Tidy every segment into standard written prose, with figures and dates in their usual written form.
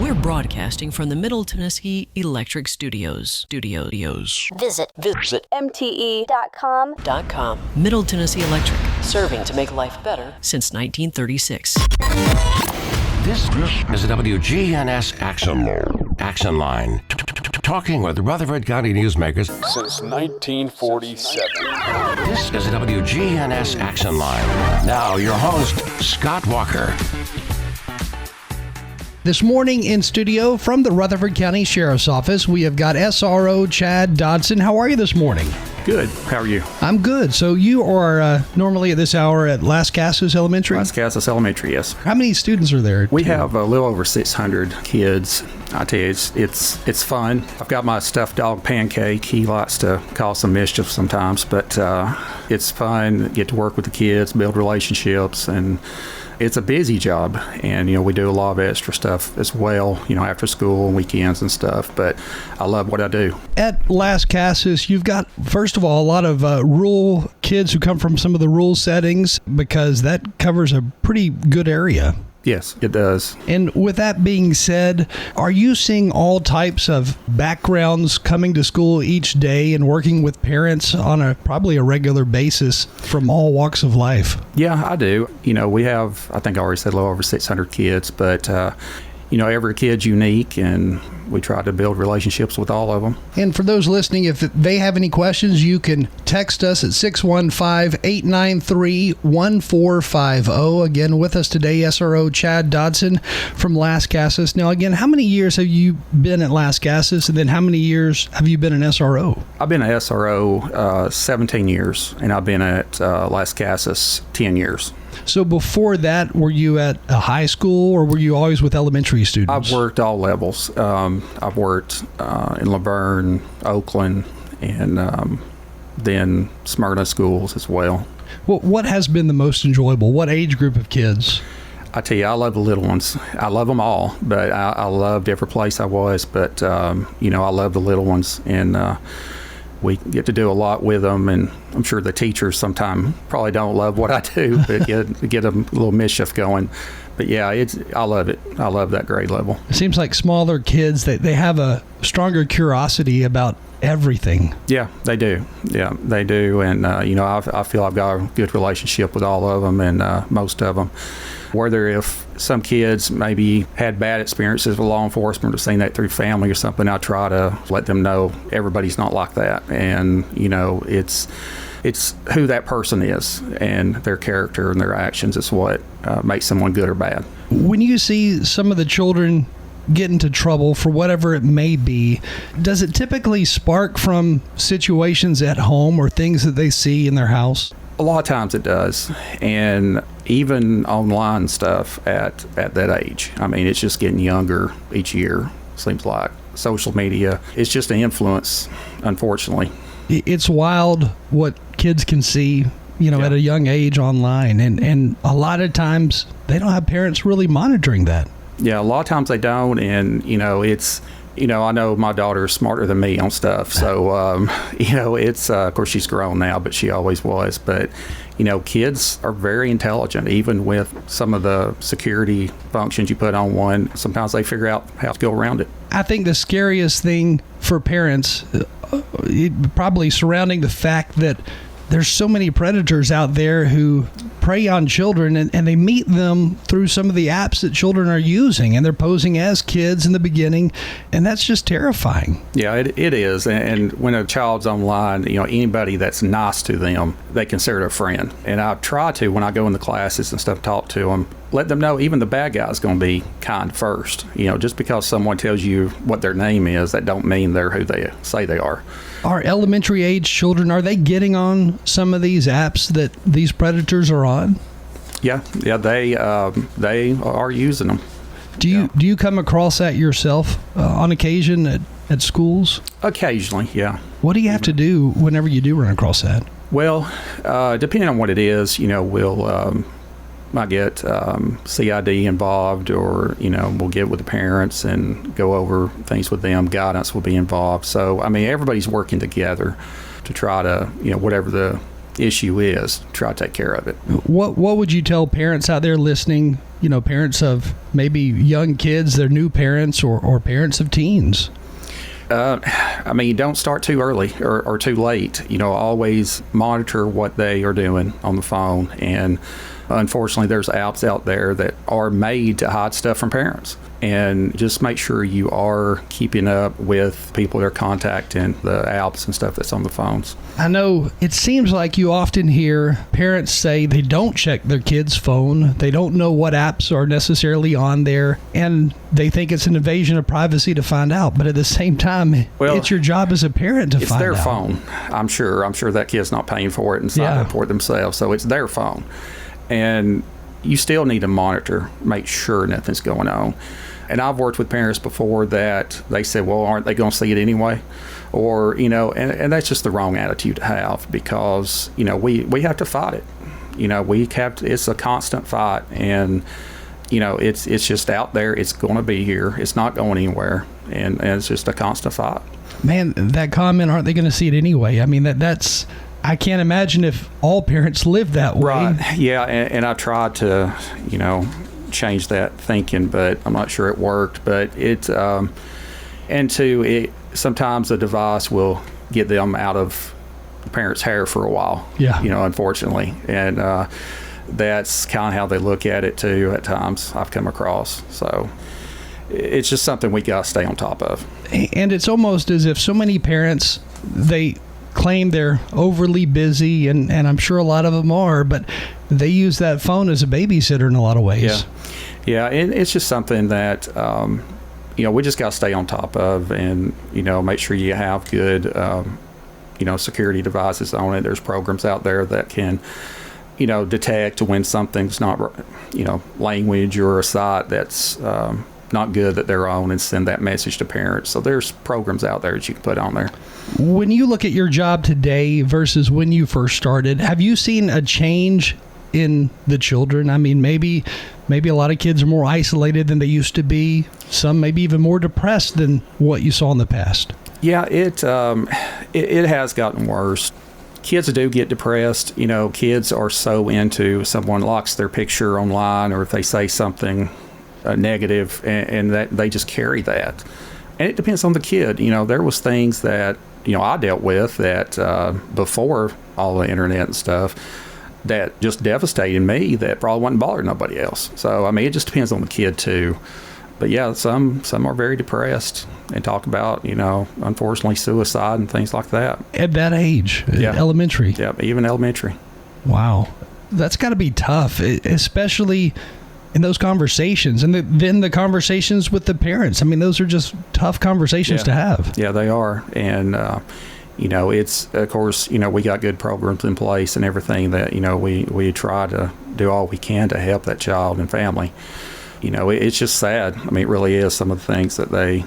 We're broadcasting from the Middle Tennessee Electric Studios. Visit mte.com. Middle Tennessee Electric, serving to make life better since 1936. This is the WGNS Action Line. Talking with Rutherford County newsmakers since 1947. This is the WGNS Action Line. Now, your host, Scott Walker. This morning in studio from the Rutherford County Sheriff's Office, we have got SRO Chad Dodson. How are you this morning? Good. How are you? I'm good. So you are normally at this hour at Lascass Elementary? Lascass Elementary, yes. How many students are there? We have a little over 600 kids. I tell you, it's fun. I've got my stuffed dog Pancake. He likes to cause some mischief sometimes, but it's fun. Get to work with the kids, build relationships, and it's a busy job, and we do a lot of extra stuff as well, after school and weekends and stuff, but I love what I do. At Lascass, you've got, first of all, a lot of rural kids who come from some of the rural settings, because that covers a pretty good area. Yes, it does. And with that being said, are you seeing all types of backgrounds coming to school each day and working with parents on probably a regular basis from all walks of life? Yeah, I do. We have, I think I already said a little over 600 kids, but every kid's unique, and we try to build relationships with all of them. And for those listening, if they have any questions, you can text us at 615-893-1450. Again, with us today, SRO Chad Dodson from Lascass. Now, again, how many years have you been at Lascass, and then how many years have you been an SRO? I've been an SRO 17 years, and I've been at Lascass 10 years. So before that, were you at a high school, or were you always with elementary students? I've worked all levels. I've worked in Laverne, Oakland, and then Smyrna schools as well. Well, what has been the most enjoyable? What age group of kids? I tell you, I love the little ones. I love them all, but I loved every place I was. But, I love the little ones, and we get to do a lot with them, and I'm sure the teachers sometimes probably don't love what I do, but get a little mischief going. But yeah, I love it. I love that grade level. It seems like smaller kids, they have a stronger curiosity about everything. Yeah, they do. Yeah, they do. And, I feel I've got a good relationship with all of them, and most of them. Whether if some kids maybe had bad experiences with law enforcement or seen that through family or something, I try to let them know everybody's not like that. And, it's who that person is, and their character and their actions is what makes someone good or bad. When you see some of the children get into trouble for whatever it may be, does it typically spark from situations at home or things that they see in their house? A lot of times it does, and even online stuff at that age. I mean, it's just getting younger each year, seems like. Social media, it's just an influence, unfortunately. It's wild what kids can see, at a young age online, and a lot of times they don't have parents really monitoring that. Yeah, a lot of times they don't, and, it's... I know my daughter is smarter than me on stuff. So, it's, of course, she's grown now, but she always was. But, kids are very intelligent, even with some of the security functions you put on one. Sometimes they figure out how to go around it. I think the scariest thing for parents, probably surrounding the fact that there's so many predators out there who prey on children, and they meet them through some of the apps that children are using, and they're posing as kids in the beginning, and that's just terrifying. Yeah, it is. And when a child's online, anybody that's nice to them, they consider a friend. And I try to, when I go in the classes and stuff, talk to them, let them know even the bad guy's going to be kind first. Just because someone tells you what their name is, that don't mean they're who they say they are. Are elementary age children, are they getting on some of these apps that these predators are on? Yeah, they are using them. Do you come across that yourself on occasion at schools? Occasionally, yeah. What do you have to do whenever you do run across that? Well, depending on what it is, we'll might get CID involved, or we'll get with the parents and go over things with them. Guidance will be involved. So everybody's working together to try to whatever the issue is, try to take care of it. What would you tell parents out there listening parents of maybe young kids, they're new parents or parents of teens? Don't start too early or too late. Always monitor what they are doing on the phone. And unfortunately, there's apps out there that are made to hide stuff from parents. And just make sure you are keeping up with people they're contacting, the apps and stuff that's on the phones. I know it seems like you often hear parents say they don't check their kid's phone. They don't know what apps are necessarily on there, and they think it's an invasion of privacy to find out. But at the same time, it's your job as a parent to find out. It's their phone, I'm sure. I'm sure that kid's not paying for it and signing up for it themselves, so it's their phone. And you still need to monitor, make sure nothing's going on. And I've worked with parents before that they said, well, aren't they going to see it anyway? Or, and that's just the wrong attitude to have, because, we have to fight it. It's a constant fight, and, it's just out there. It's going to be here. It's not going anywhere. And it's just a constant fight. Man, that comment, aren't they going to see it anyway? I mean, that's... I can't imagine if all parents lived that way. Right. Yeah, and I tried to, change that thinking, but I'm not sure it worked. But sometimes the device will get them out of the parent's hair for a while. Yeah. Unfortunately, and that's kind of how they look at it too. At times, I've come across. So it's just something we got to stay on top of. And it's almost as if so many parents, they claim they're overly busy, and I'm sure a lot of them are, but they use that phone as a babysitter in a lot of ways. Yeah, it's just something that we just got to stay on top of, and make sure you have good security devices on it. There's programs out there that can detect when something's not language or a site that's not good that they're on, and send that message to parents. So there's programs out there that you can put on there. When you look at your job today versus when you first started, have you seen a change in the children? I mean, maybe a lot of kids are more isolated than they used to be. Some maybe even more depressed than what you saw in the past. Yeah, it has gotten worse. Kids do get depressed. Kids are so into someone likes their picture online, or if they say something negative, and that they just carry that. And it depends on the kid. There was things that I dealt with that before all the internet and stuff that just devastated me, that probably wouldn't bother nobody else. So it just depends on the kid too. But yeah, some are very depressed and talk about unfortunately suicide and things like that at that age. Elementary. Yeah, even elementary. Wow, that's got to be tough, especially in those conversations, and then the conversations with the parents. Those are just tough conversations to have. Yeah, they are. And, it's, of course, we got good programs in place and everything that, we try to do all we can to help that child and family. It's just sad. It really is, some of the things that they,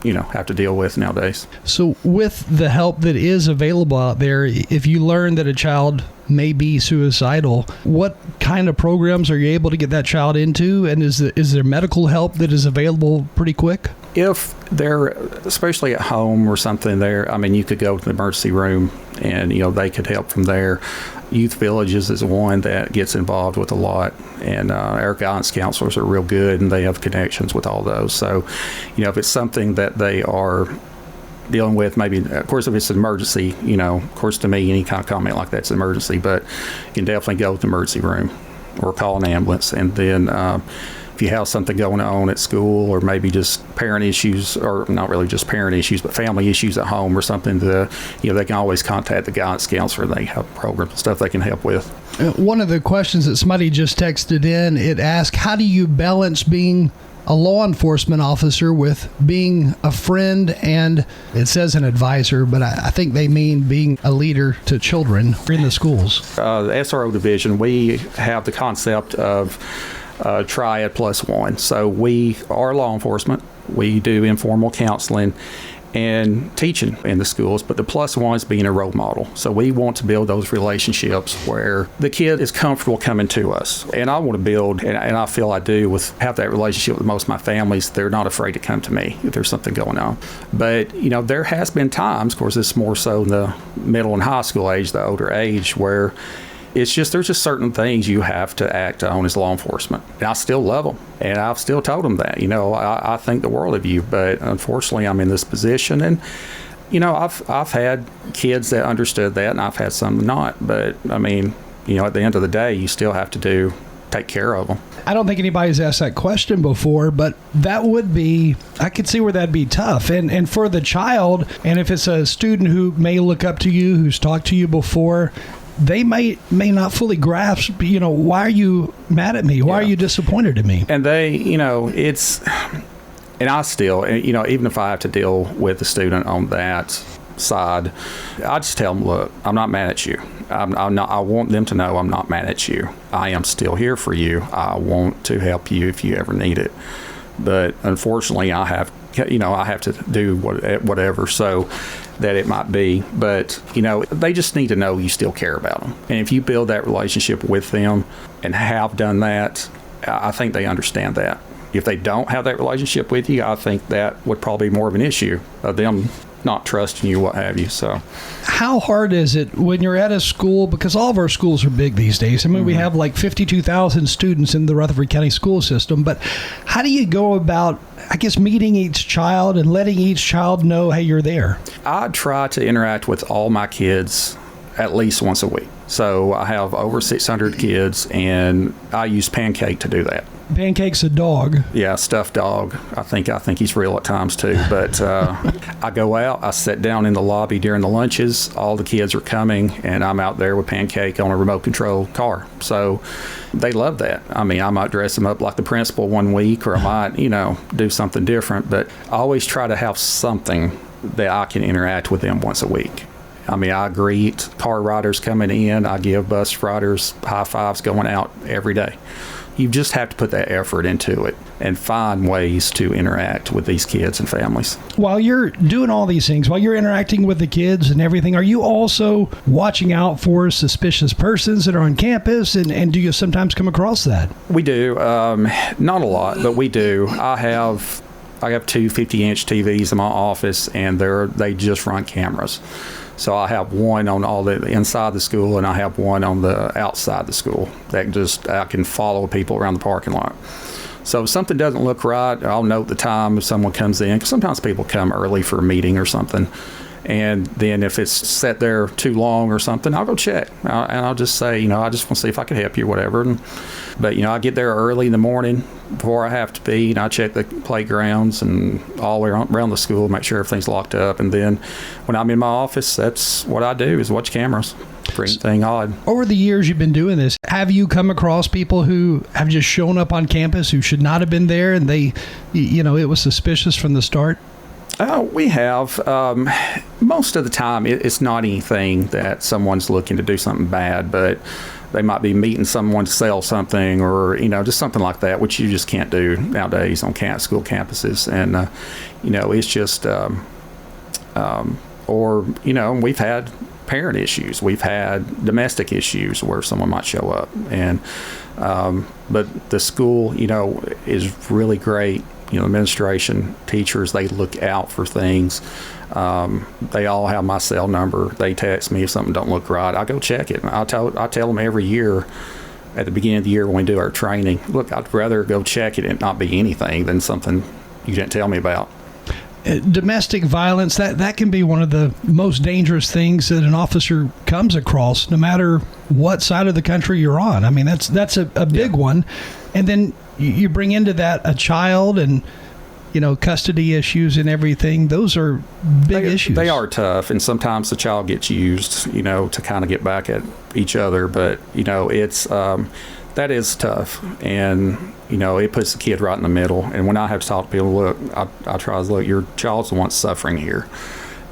have to deal with nowadays. So with the help that is available out there, if you learn that a child may be suicidal, what kind of programs are you able to get that child into? And is there medical help that is available pretty quick? If they're, especially at home or something there, you could go to the emergency room and, they could help from there. Youth Villages is one that gets involved with a lot, and our guidance counselors are real good, and they have connections with all those. So, if it's something that they are dealing with, maybe, of course, if it's an emergency, of course, to me, any kind of comment like that's an emergency, but you can definitely go to the emergency room or call an ambulance. And then if you have something going on at school, or maybe just parent issues, or not really just parent issues, but family issues at home or something, they can always contact the guidance counselor. They have programs and stuff they can help with. One of the questions that somebody just texted in, it asked, how do you balance being a law enforcement officer with being a friend, and it says an advisor, but I think they mean being a leader to children in the schools? The SRO division, we have the concept of triad plus one. So we are law enforcement. We do informal counseling and teaching in the schools, but the plus one is being a role model. So we want to build those relationships where the kid is comfortable coming to us. And I want to build, and I feel I do, have that relationship with most of my families. They're not afraid to come to me if there's something going on. But, there has been times, of course, it's more so in the middle and high school age, the older age, where It's just, there's just certain things you have to act on as law enforcement. And I still love them. And I've still told them that, I think the world of you, but unfortunately I'm in this position. And, I've had kids that understood that, and I've had some not. But, at the end of the day, you still have to take care of them. I don't think anybody's asked that question before, but that would be, I could see where that'd be tough. And for the child, and if it's a student who may look up to you, who's talked to you before, they may not fully grasp, why are you mad at me? Why are you disappointed in me? And they, and I still, even if I have to deal with the student on that side, I just tell them, look, I'm not mad at you. I want them to know I'm not mad at you. I am still here for you. I want to help you if you ever need it. But unfortunately, I have to do whatever so that it might be. But, they just need to know you still care about them. And if you build that relationship with them and have done that, I think they understand that. If they don't have that relationship with you, I think that would probably be more of an issue of them not trusting you, what have you. So how hard is it when you're at a school, because all of our schools are big these days? We have like 52,000 students in the Rutherford County school system, but how do you go about, meeting each child and letting each child know, hey, you're there? I try to interact with all my kids at least once a week. So I have over 600 kids, and I use Pancake to do that. Pancake's a dog. Yeah, stuffed dog. I think he's real at times too. But I go out, I sit down in the lobby during the lunches. All the kids are coming, and I'm out there with Pancake on a remote control car. So they love that. I might dress them up like the principal one week, or I might, do something different. But I always try to have something that I can interact with them once a week. I greet car riders coming in. I give bus riders high fives going out every day. You just have to put that effort into it and find ways to interact with these kids and families. While you're doing all these things, while you're interacting with the kids and everything, are you also watching out for suspicious persons that are on campus? And do you sometimes come across that? We do. Not a lot, but we do. I have 2 50-inch TVs in my office, and they just run cameras. So I have one on all the inside the school, and I have one on the outside the school that I can follow people around the parking lot. So if something doesn't look right, I'll note the time if someone comes in, because sometimes people come early for a meeting or something. And then if it's set there too long or something, I'll go check. And I'll just say, I just want to see if I can help you or whatever. But, I get there early in the morning before I have to be, and I check the playgrounds and all the way around the school, make sure everything's locked up. And then when I'm in my office, that's what I do, is watch cameras for anything odd. Over the years you've been doing this, have you come across people who have just shown up on campus who should not have been there, and they, it was suspicious from the start? We have. Most of the time, it's not anything that someone's looking to do something bad, but they might be meeting someone to sell something, or, just something like that, which you just can't do nowadays on school campuses. And, it's just, we've had parent issues. We've had domestic issues where someone might show up. And, but the school, is really great. Administration, teachers, they look out for things. They all have my cell number. They text me if something don't look right. I go check it. I tell them every year at the beginning of the year when we do our training, look, I'd rather go check it and not be anything than something you didn't tell me about. Domestic violence, that can be one of the most dangerous things that an officer comes across, no matter what side of the country you're on. That's a big one. And then you bring into that a child and, custody issues and everything. Those are big issues. They are tough, and sometimes the child gets used, to kind of get back at each other. But, it's that is tough, and it puts the kid right in the middle. And when I have to talk to people, look, I try to look, your child's the one suffering here,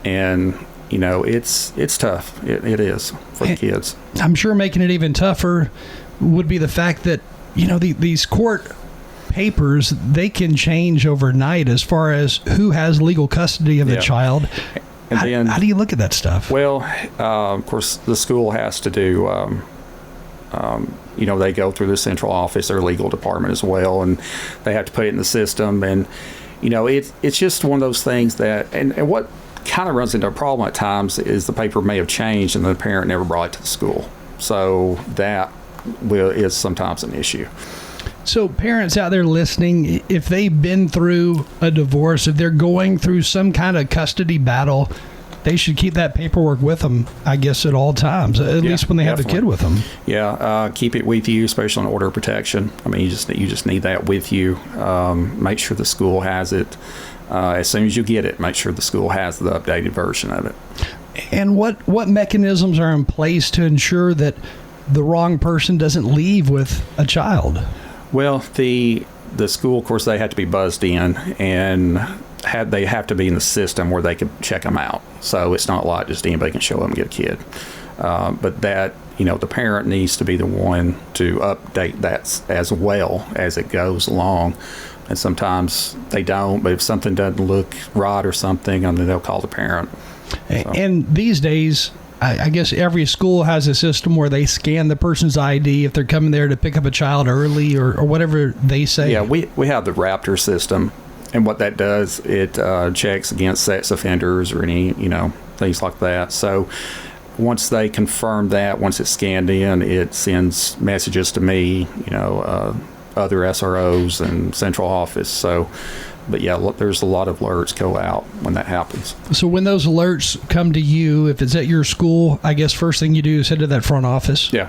and it's tough. It is for the kids. I'm sure making it even tougher would be the fact that these court papers, they can change overnight as far as who has legal custody of the child. And then, how do you look at that stuff? Well, of course, the school has to do. They go through the central office, their legal department as well, and they have to put it in the system. And, it's just one of those things that, and what kind of runs into a problem at times is the paper may have changed and the parent never brought it to the school. So that is sometimes an issue. So parents out there listening, if they've been through a divorce, if they're going through some kind of custody battle, they should keep that paperwork with them, I guess, at all times, at least when they have the kid with them. Yeah, keep it with you, especially on order of protection. I mean, you just need that with you. Make sure the school has it. As soon as you get it, make sure the school has the updated version of it. And what mechanisms are in place to ensure that the wrong person doesn't leave with a child? Well, the school, of course, they have to be buzzed in, and they have to be in the system where they can check them out. So it's not like just anybody can show up and get a kid. But that, the parent needs to be the one to update that as well as it goes along. And sometimes they don't, but if something doesn't look right or something, I mean, they'll call the parent. So. And these days, I guess every school has a system where they scan the person's ID if they're coming there to pick up a child early or whatever they say. Yeah, we have the Raptor system. And what that does, it checks against sex offenders or any, things like that. So once they confirm that, once it's scanned in, it sends messages to me, other SROs and central office. So, but yeah, there's a lot of alerts go out when that happens. So when those alerts come to you, if it's at your school, I guess first thing you do is head to that front office. Yeah,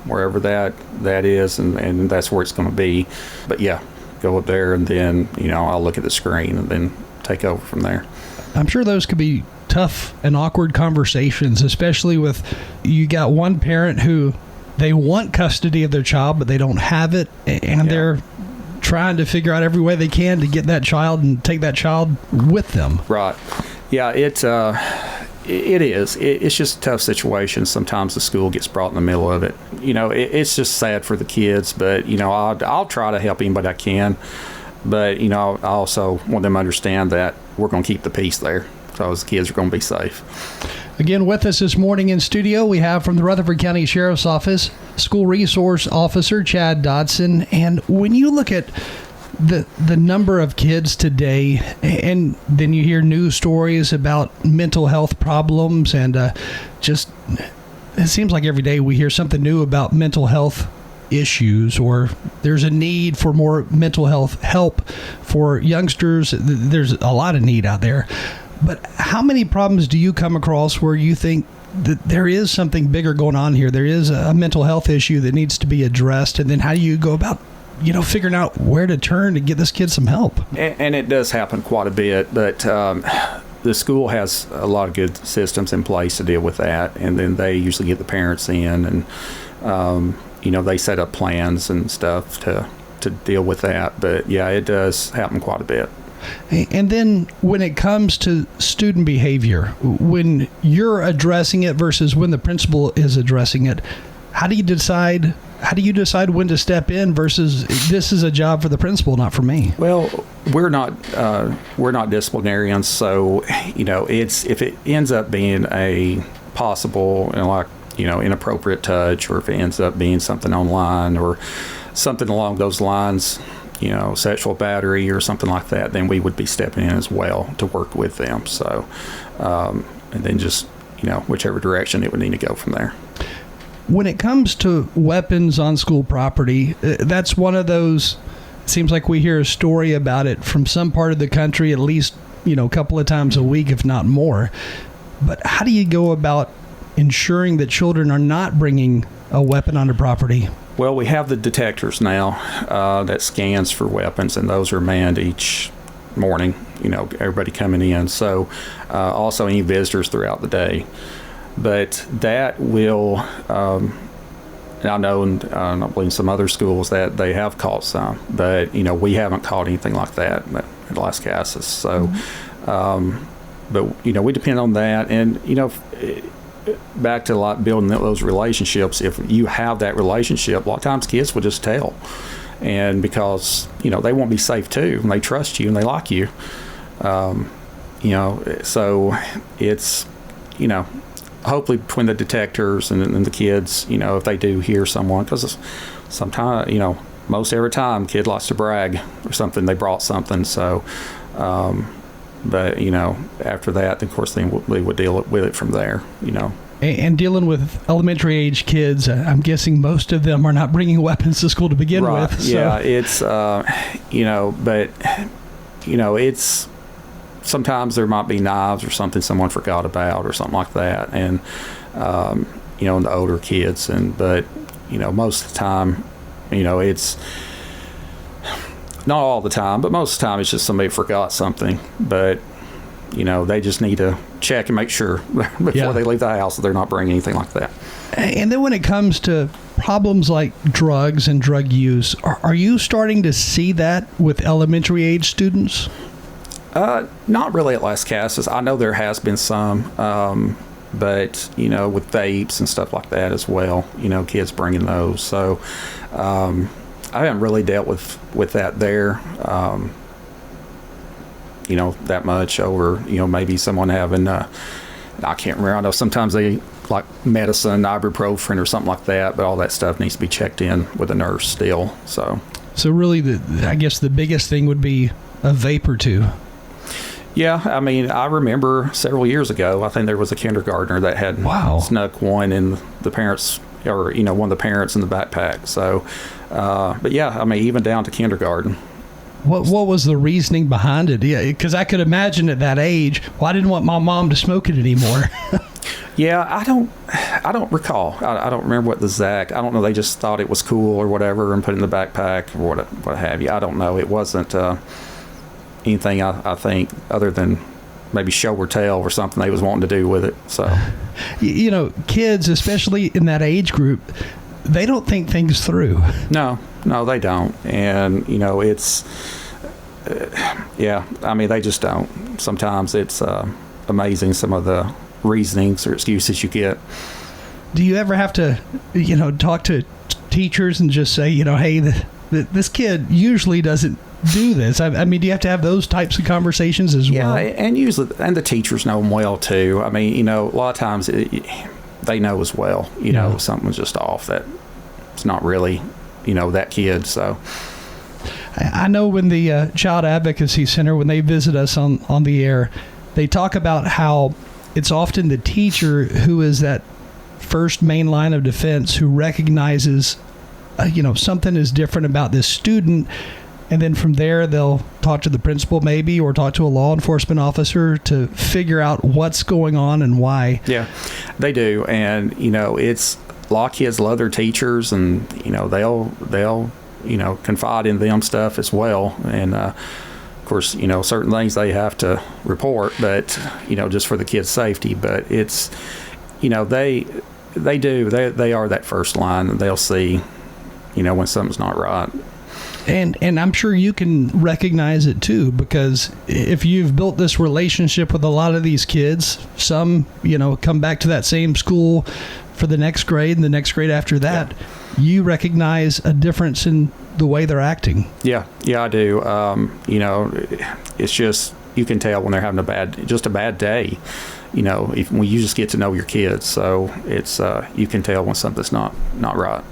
wherever that is, and that's where it's going to be. But yeah, go up there, and then I'll look at the screen and then take over from there. I'm sure those could be tough and awkward conversations, especially with you got one parent who they want custody of their child, but they don't have it, and they're trying to figure out every way they can to get that child and take that child with them. Right. Yeah, it is. It's just a tough situation. Sometimes the school gets brought in the middle of it. It's just sad for the kids, but, I'll try to help anybody I can. But, I also want them to understand that we're going to keep the peace there because the kids are going to be safe. Again, with us this morning in studio, we have from the Rutherford County Sheriff's Office, School Resource Officer Chad Dodson. And when you look at the number of kids today, and then you hear news stories about mental health problems, and just it seems like every day we hear something new about mental health issues, or there's a need for more mental health help for youngsters. There's a lot of need out there. But how many problems do you come across where you think that there is something bigger going on here? There is a mental health issue that needs to be addressed, and then how do you go about figuring out where to turn to get this kid some help? And it does happen quite a bit, but the school has a lot of good systems in place to deal with that, and then they usually get the parents in, and they set up plans and stuff to deal with that. But yeah, it does happen quite a bit. And then when it comes to student behavior, when you're addressing it versus when the principal is addressing it, how do you decide when to step in versus this is a job for the principal, not for me? Well, we're not disciplinarians, so it's if it ends up being a possible inappropriate touch, or if it ends up being something online or something along those lines, sexual battery or something like that, then we would be stepping in as well to work with them. So, and then just whichever direction it would need to go from there. When it comes to weapons on school property, that's one of those, it seems like we hear a story about it from some part of the country at least, a couple of times a week, if not more. But how do you go about ensuring that children are not bringing a weapon onto property? Well, we have the detectors now that scans for weapons, and those are manned each morning, everybody coming in. So also any visitors throughout the day. But that will, I know, and I believe in some other schools that they have caught some, but, we haven't caught anything like that at Lascass. So, but, we depend on that. And, back to like building those relationships, if you have that relationship, a lot of times kids will just tell. And because, they won't be safe too, and they trust you and they like you. So it's, hopefully between the detectors and the kids, if they do hear someone, because sometimes, most every time kid likes to brag or something, they brought something. So, but, after that, of course, they would deal with it from there, And dealing with elementary age kids, I'm guessing most of them are not bringing weapons to school to begin Right. with. So. Yeah, it's, it's, sometimes there might be knives or something someone forgot about or something like that. And, in the older kids. But most of the time, it's not all the time, but most of the time it's just somebody forgot something. But, they just need to check and make sure before they leave the house that they're not bringing anything like that. And then when it comes to problems like drugs and drug use, are you starting to see that with elementary age students? Not really at Lascass. I know there has been some, but, with vapes and stuff like that as well, kids bringing those. So I haven't really dealt with that there, that much over, maybe someone having, I can't remember. I know sometimes they like medicine, ibuprofen or something like that, but all that stuff needs to be checked in with a nurse still. So really, I guess the biggest thing would be a vape or two. Yeah, I mean, I remember several years ago, I think there was a kindergartner that had snuck one in the parents, or, one of the parents in the backpack. So, but yeah, I mean, even down to kindergarten. What was the reasoning behind it? Yeah, because I could imagine at that age, well, I didn't want my mom to smoke it anymore. Yeah, I don't recall. I don't remember what the exact. I don't know. They just thought it was cool or whatever, and put it in the backpack or what have you. I don't know. It wasn't anything I think other than maybe show or tell or something they was wanting to do with it. So, kids, especially in that age group, they don't think things through. No, they don't. And it's I mean, they just don't. Sometimes it's amazing some of the reasonings or excuses you get. Do you ever have to talk to teachers and just say, hey, this kid usually doesn't do this? I mean, do you have to have those types of conversations as well? Yeah, and usually, and the teachers know them well too. I mean, a lot of times they know as well. Something's just off. That it's not really, that kid. So I know when the Child Advocacy Center, when they visit us on the air, they talk about how it's often the teacher who is that first main line of defense who recognizes, something is different about this student. And then from there, they'll talk to the principal maybe, or talk to a law enforcement officer to figure out what's going on and why. Yeah, they do. And, it's a lot of kids love their teachers, and, they'll confide in them stuff as well. And, of course, certain things they have to report, but, just for the kids' safety. But it's, they are that first line, and they'll see, when something's not right. And I'm sure you can recognize it too, because if you've built this relationship with a lot of these kids, some, come back to that same school for the next grade and the next grade after that, you recognize a difference in the way they're acting. Yeah, I do. It's just, you can tell when they're having a bad day, when you just get to know your kids. So it's, you can tell when something's not right.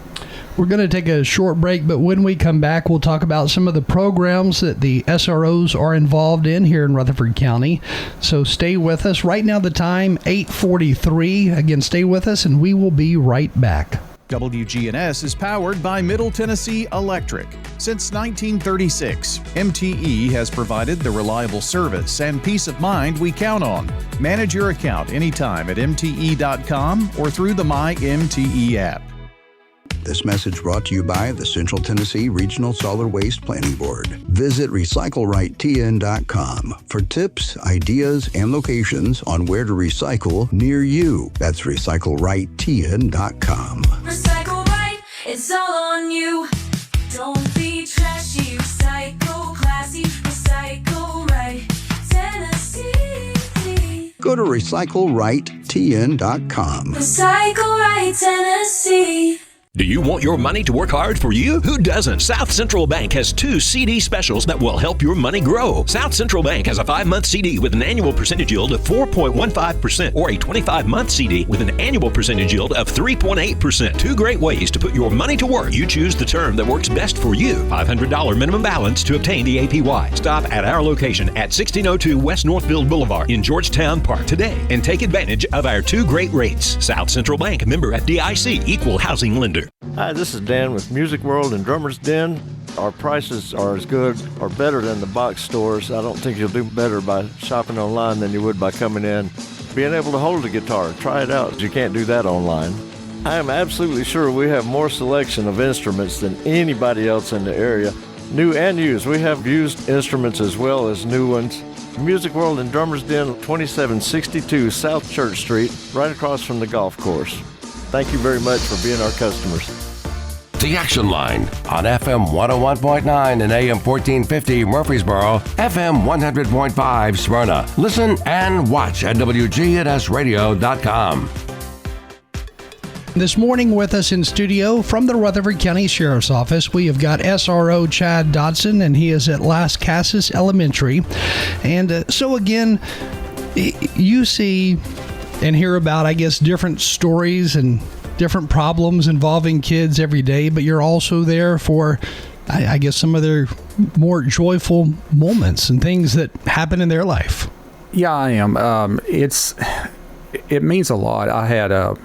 We're going to take a short break, but when we come back, we'll talk about some of the programs that the SROs are involved in here in Rutherford County. So stay with us. Right now, the time, 8:43. Again, stay with us, and we will be right back. WGNS is powered by Middle Tennessee Electric. Since 1936, MTE has provided the reliable service and peace of mind we count on. Manage your account anytime at MTE.com or through the MyMTE app. This message brought to you by the Central Tennessee Regional Solid Waste Planning Board. Visit RecycleRightTN.com for tips, ideas, and locations on where to recycle near you. That's RecycleRightTN.com. Recycle right, it's all on you. Don't be trashy, recycle classy, recycle right, Tennessee. Go to RecycleRightTN.com. Recycle right, Tennessee. Do you want your money to work hard for you? Who doesn't? South Central Bank has 2 CD specials that will help your money grow. South Central Bank has a 5-month CD with an annual percentage yield of 4.15% or a 25-month CD with an annual percentage yield of 3.8%. 2 great ways to put your money to work. You choose the term that works best for you. $500 minimum balance to obtain the APY. Stop at our location at 1602 West Northfield Boulevard in Georgetown Park today and take advantage of our 2 great rates. South Central Bank, member FDIC, equal housing lender. Hi, this is Dan with Music World and Drummer's Den. Our prices are as good or better than the box stores. I don't think you'll do better by shopping online than you would by coming in. Being able to hold a guitar, try it out. You can't do that online. I am absolutely sure we have more selection of instruments than anybody else in the area. New and used. We have used instruments as well as new ones. Music World and Drummer's Den, 2762 South Church Street, right across from the golf course. Thank you very much for being our customers. The Action Line on FM 101.9 and AM 1450 Murfreesboro, FM 100.5 Smyrna. Listen and watch at WGNSradio.com. This morning with us in studio from the Rutherford County Sheriff's Office, we have got SRO Chad Dodson, and he is at Lascass Elementary. And so again, you see and hear about, I guess, different stories and different problems involving kids every day, but you're also there for, I guess, some of their more joyful moments and things that happen in their life. Yeah, I am. It means a lot. I had I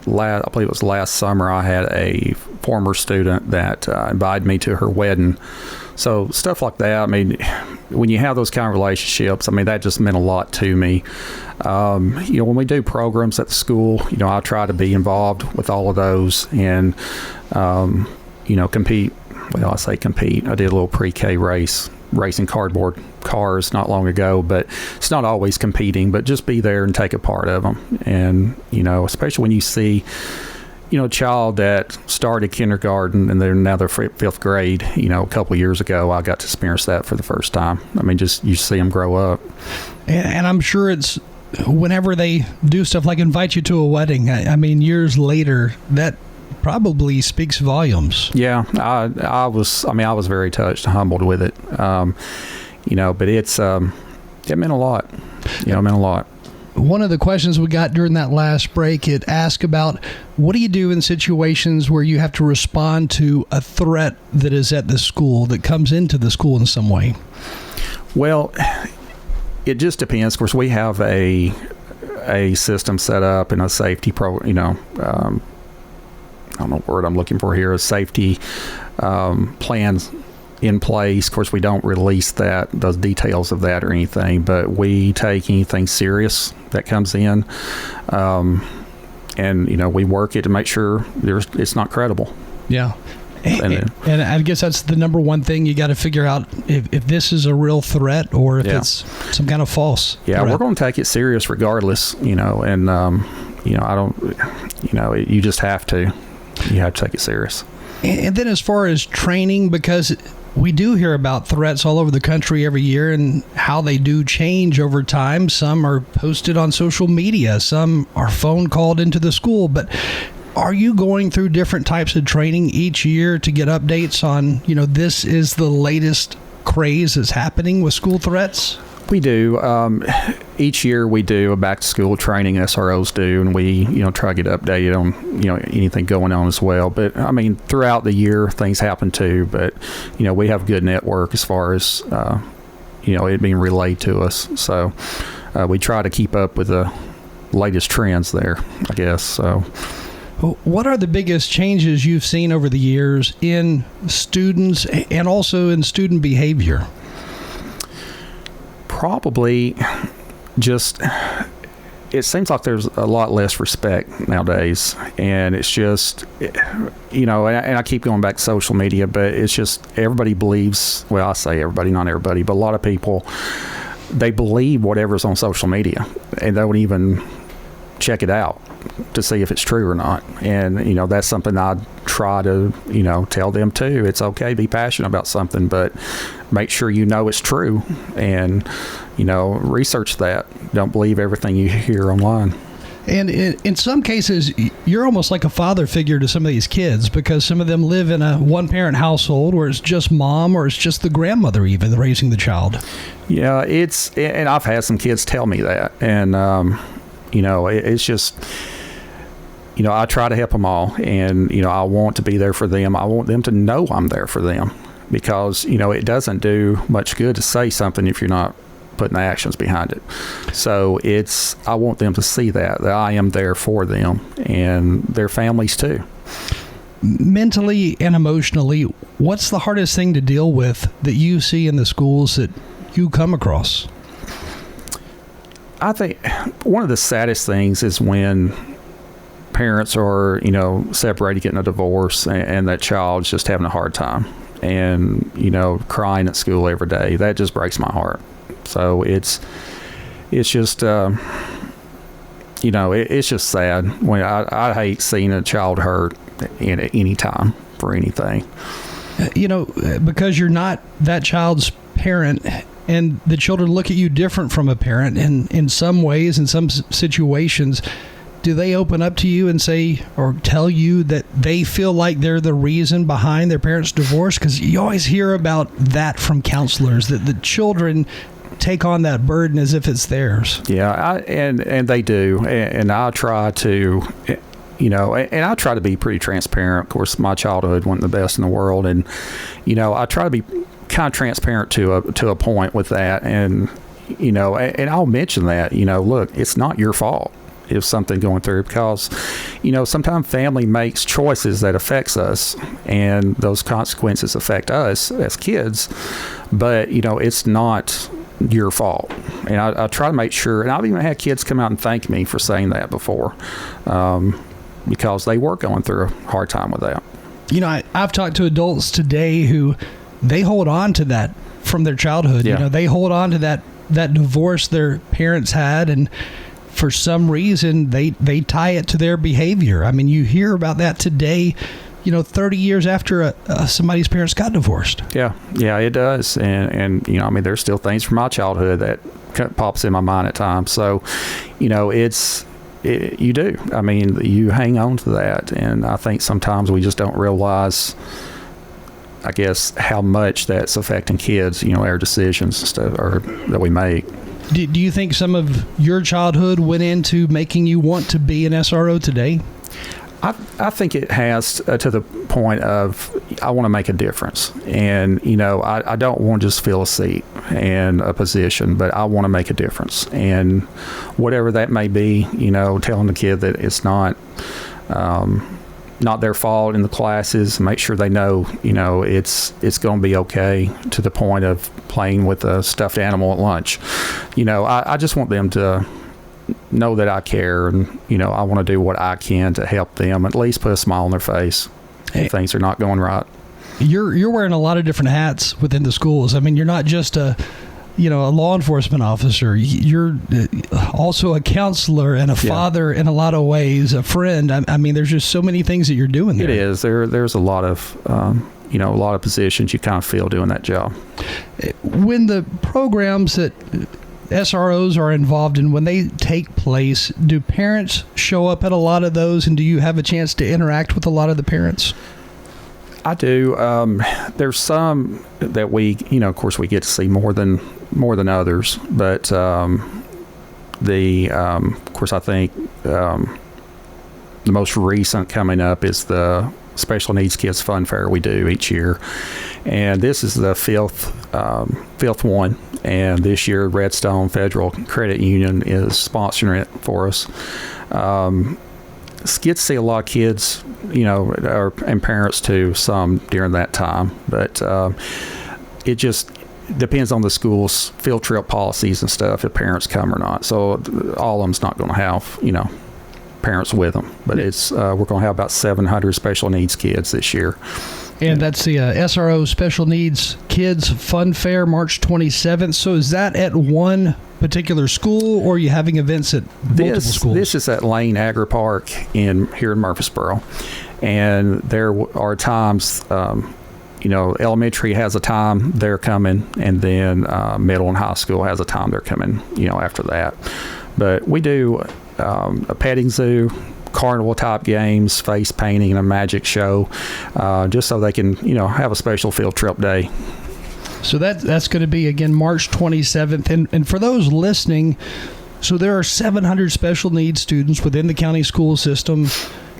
believe it was last summer, I had a former student that invited me to her wedding. So stuff like that, I mean, when you have those kind of relationships, I mean, that just meant a lot to me. When we do programs at the school, I try to be involved with all of those and, compete. Well, I say compete. I did a little pre-K racing cardboard cars not long ago, but it's not always competing, but just be there and take a part of them. And, especially when you see, a child that started kindergarten and they're now they're 5th grade, a couple of years ago, I got to experience that for the first time. I mean, just you see them grow up. And I'm sure it's whenever they do stuff like invite you to a wedding, I mean, years later, that probably speaks volumes. Yeah, I was very touched and humbled with it. But it meant a lot. It meant a lot. One of the questions we got during that last break, it asked about what do you do in situations where you have to respond to a threat that is at the school, that comes into the school in some way? Well, it just depends. Of course, we have a system set up and a safety I don't know what word I'm looking for here, a safety plans in place. Of course, we don't release those details of that or anything, but we take anything serious that comes in, and we work it to make sure it's not credible. Yeah. And I guess that's the number one thing you got to figure out, if this is a real threat or if it's some kind of false threat. We're going to take it serious regardless, and I don't, you just have to. You have to take it serious. And then as far as training, because we do hear about threats all over the country every year and how they do change over time. Some are posted on social media. Some are phone called into the school. But are you going through different types of training each year to get updates on, this is the latest craze that's happening with school threats? We do. Each year we do a back-to-school training, SROs do, and we, try to get updated on, anything going on as well. But, I mean, throughout the year, things happen too. But, we have a good network as far as, it being relayed to us. So we try to keep up with the latest trends there, I guess. So. What are the biggest changes you've seen over the years in students and also in student behavior? Probably just, it seems like there's a lot less respect nowadays, and it's just, and I keep going back to social media, but it's just everybody believes, well, I say everybody, not everybody, but a lot of people, they believe whatever's on social media, and they don't even check it out to see if it's true or not. And, that's something I try to, tell them too. It's okay to be passionate about something, but make sure it's true and, research that. Don't believe everything you hear online. And in some cases, you're almost like a father figure to some of these kids, because some of them live in a one-parent household where it's just mom or it's just the grandmother even raising the child. Yeah, and I've had some kids tell me that. And, it's just, I try to help them all. And, I want to be there for them. I want them to know I'm there for them, because, it doesn't do much good to say something if you're not putting the actions behind it. So I want them to see that I am there for them and their families too. Mentally and emotionally, what's the hardest thing to deal with that you see in the schools that you come across? I think one of the saddest things is when parents are, separated, getting a divorce, and that child's just having a hard time and, crying at school every day. That just breaks my heart. So it's just, it's just sad. When I hate seeing a child hurt at any time for anything. Because you're not that child's parent, and the children look at you different from a parent, and in some ways, in some situations, do they open up to you and say or tell you that they feel like they're the reason behind their parents' divorce? Because you always hear about that from counselors, that the children take on that burden as if it's theirs. Yeah, and they do, and I try to, and I try to be pretty transparent. Of course, my childhood wasn't the best in the world, and I try to be kind of transparent to a point with that, and and I'll mention that, look, it's not your fault if something going through, because sometimes family makes choices that affects us, and those consequences affect us as kids, but it's not your fault. And I try to make sure, and I've even had kids come out and thank me for saying that before, because they were going through a hard time with that. I've talked to adults today who they hold on to that from their childhood. Yeah. They hold on to that divorce their parents had, and for some reason they tie it to their behavior. I mean, you hear about that today, 30 years after somebody's parents got divorced. Yeah, it does. And there's still things from my childhood that pops in my mind at times. So, you do. I mean, you hang on to that. And I think sometimes we just don't realize, I guess, how much that's affecting kids, our decisions and stuff that we make. Do you think some of your childhood went into making you want to be an SRO today? I think it has, to the point of I want to make a difference. And, I don't want to just fill a seat and a position, but I want to make a difference. And whatever that may be, telling the kid that it's not their fault in the classes, make sure they know, it's going to be okay, to the point of playing with a stuffed animal at lunch. I just want them to know that I care, and I want to do what I can to help them, at least put a smile on their face if things are not going right. You're wearing a lot of different hats within the schools. I mean, you're not just a law enforcement officer. You're also a counselor and a father in a lot of ways, a friend. I mean, there's just so many things that you're doing there. It is. There's a lot of a lot of positions you kind of feel doing that job. When the programs that SROs are involved in, when they take place, do parents show up at a lot of those, and do you have a chance to interact with a lot of the parents? I do. There's some that we, of course, we get to see more than others, but of course, I think the most recent coming up is the Special Needs Kids Fun Fair we do each year, and this is the fifth one. And this year, Redstone Federal Credit Union is sponsoring it for us. Get to see a lot of kids, and parents too, some during that time. But it just depends on the school's field trip policies and stuff, if parents come or not. So all of them's not going to have, parents with them. But it's we're going to have about 700 special needs kids this year. And that's the SRO Special Needs Kids Fun Fair, March 27th. So is that at one particular school, or are you having events at multiple schools? This is at Lane Agri Park here in Murfreesboro. And there are times, elementary has a time they're coming, and then middle and high school has a time they're coming, after that. But we do a petting zoo, carnival type games, face painting, and a magic show, just so they can, have a special field trip day. So that's going to be, again, March 27th. And for those listening, so there are 700 special needs students within the county school system,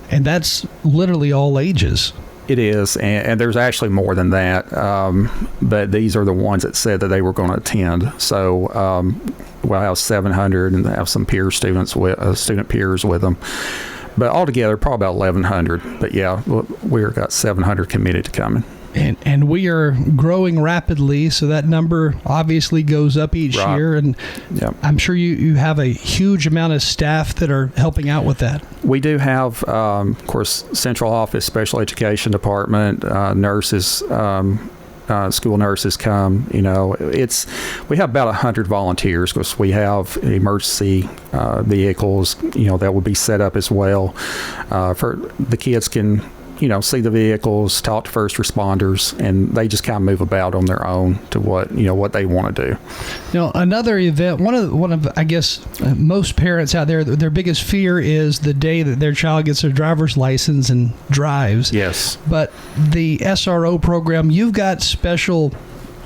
and that's literally all ages. It is, and there's actually more than that, but these are the ones that said that they were going to attend. So we'll have 700 and have some peer students, student peers with them. But altogether, probably about 1,100. But yeah, we've got 700 committed to coming. And we are growing rapidly, so that number obviously goes up each year. And I'm sure you have a huge amount of staff that are helping out with that. We do have, of course, central office, special education department, nurses, school nurses come. We have about 100 volunteers because we have emergency vehicles, that will be set up as well. For the kids can see the vehicles, talk to first responders, and they just kind of move about on their own to what they want to do. Another event, one of I guess most parents out there, their biggest fear is the day that their child gets their driver's license and drives. Yes. But the SRO program, you've got special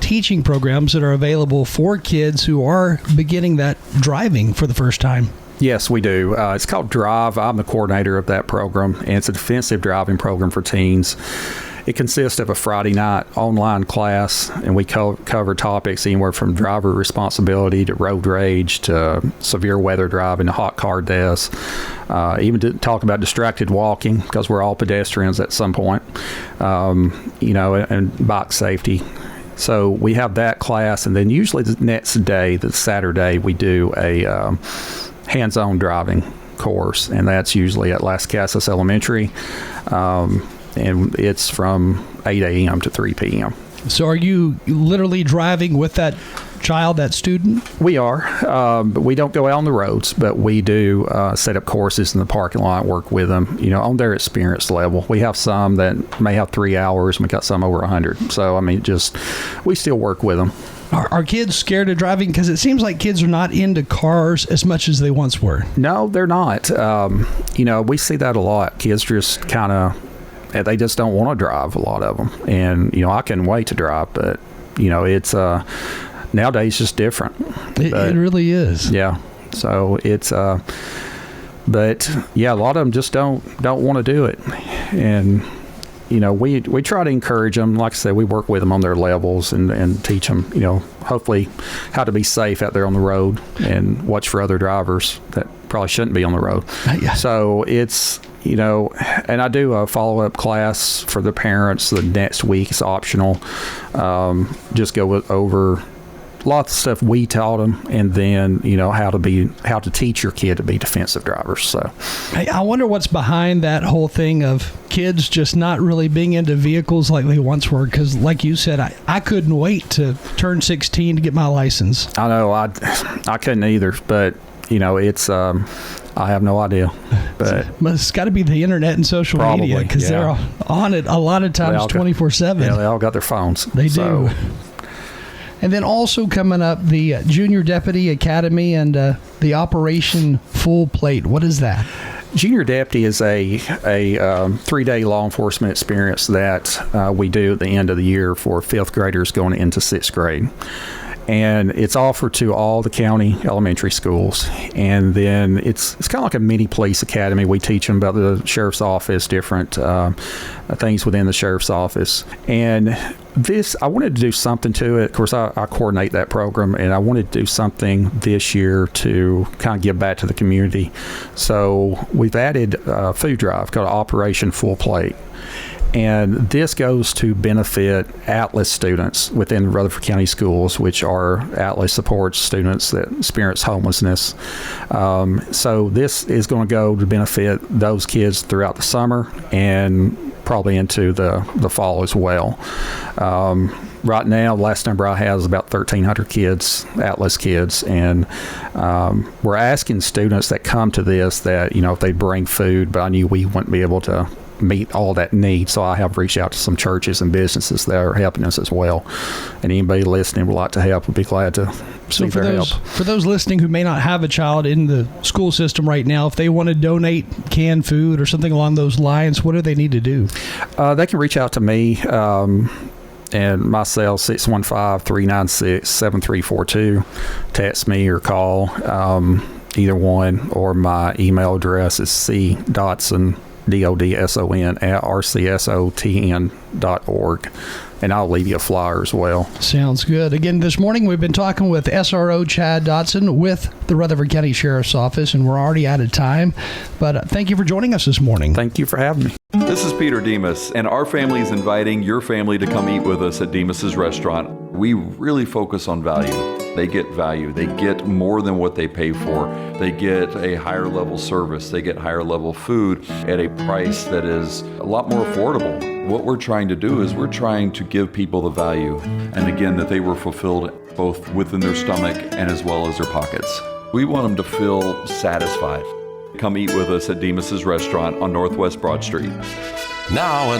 teaching programs that are available for kids who are beginning that driving for the first time. Yes, we do. It's called Drive. I'm the coordinator of that program, and it's a defensive driving program for teens. It consists of a Friday night online class, and we cover topics anywhere from driver responsibility to road rage to severe weather driving to hot car deaths, even to talk about distracted walking, because we're all pedestrians at some point, and bike safety. So we have that class, and then usually the next day, the Saturday, we do a hands-on driving course, and that's usually at Lascass Elementary, and it's from 8 a.m. to 3 p.m. So are you literally driving with that child, that student? We are, but we don't go out on the roads, but we do set up courses in the parking lot, work with them, on their experience level. We have some that may have 3 hours, and we got some over 100. So, we still work with them. Are kids scared of driving? Because it seems like kids are not into cars as much as they once were. No, they're not. We see that a lot. Kids just they just don't want to drive, a lot of them. And, I couldn't wait to drive, but, it's nowadays just different. It really is. Yeah. So it's, but yeah, a lot of them just don't want to do it. And, we try to encourage them. Like I said, we work with them on their levels and teach them, hopefully how to be safe out there on the road and watch for other drivers that probably shouldn't be on the road. Yeah. So it's, and I do a follow-up class for the parents the next week. It's optional. Just go over lots of stuff we taught them, and then how to teach your kid to be defensive drivers. So I wonder what's behind that whole thing of kids just not really being into vehicles like they once were, because like you said, I couldn't wait to turn 16 to get my license. I know, I couldn't either, but it's I have no idea, but it's got to be the internet and social media, because they're on it a lot of times 24/7. Yeah, they all got their phones. They do. And then also coming up, the Junior Deputy Academy and the Operation Full Plate. What is that? Junior Deputy is a 3-day law enforcement experience that we do at the end of the year for 5th graders going into 6th grade. And it's offered to all the county elementary schools. And then it's kind of like a mini police academy. We teach them about the sheriff's office, different things within the sheriff's office. And I wanted to do something to it. Of course, I coordinate that program, and I wanted to do something this year to kind of give back to the community. So we've added a food drive called Operation Full Plate. And this goes to benefit Atlas students within Rutherford County Schools, which are Atlas supports students that experience homelessness. So this is going to go to benefit those kids throughout the summer and probably into the fall as well. Right now, the last number I have is about 1,300 kids, Atlas kids, and we're asking students that come to this that, if they bring food, but I knew we wouldn't be able to meet all that need. So I have reached out to some churches and businesses that are helping us as well. And anybody listening would like to help would be glad to see their help. For those listening who may not have a child in the school system right now, if they want to donate canned food or something along those lines, what do they need to do? They can reach out to me. And my cell 615-396-7342. Text me or call, either one, or my email address is cdodson, DODSON, @rcsotn.org. And I'll leave you a flyer as well. Sounds good. Again, this morning we've been talking with SRO Chad Dodson with the Rutherford County Sheriff's Office, and we're already out of time. But thank you for joining us this morning. Thank you for having me. This is Peter Demas, and our family is inviting your family to come eat with us at Demas's Restaurant. We really focus on value. They get value. They get more than what they pay for. They get a higher level service. They get higher level food at a price that is a lot more affordable. What we're trying to do is we're trying to give people the value, and again, that they were fulfilled both within their stomach and as well as their pockets. We want them to feel satisfied. Come eat with us at Demas's Restaurant on Northwest Broad Street. Now,